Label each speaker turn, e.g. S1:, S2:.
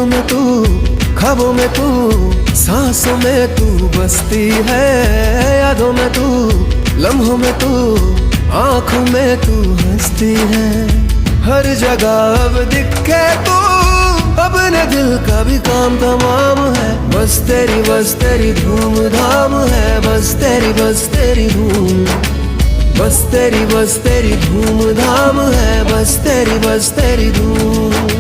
S1: दिलों में तू, ख्वाबों में तू, सांसों में तू बसती है। यादों में तू, लम्हों में तू, आंखों में तू हंसती है। हर जगह अब दिखे तू, अपने दिल का भी काम तमाम है। बस तेरी धूम धाम है। बस तेरी धूम, बस तेरी धूम धाम है। बस तेरी धूम।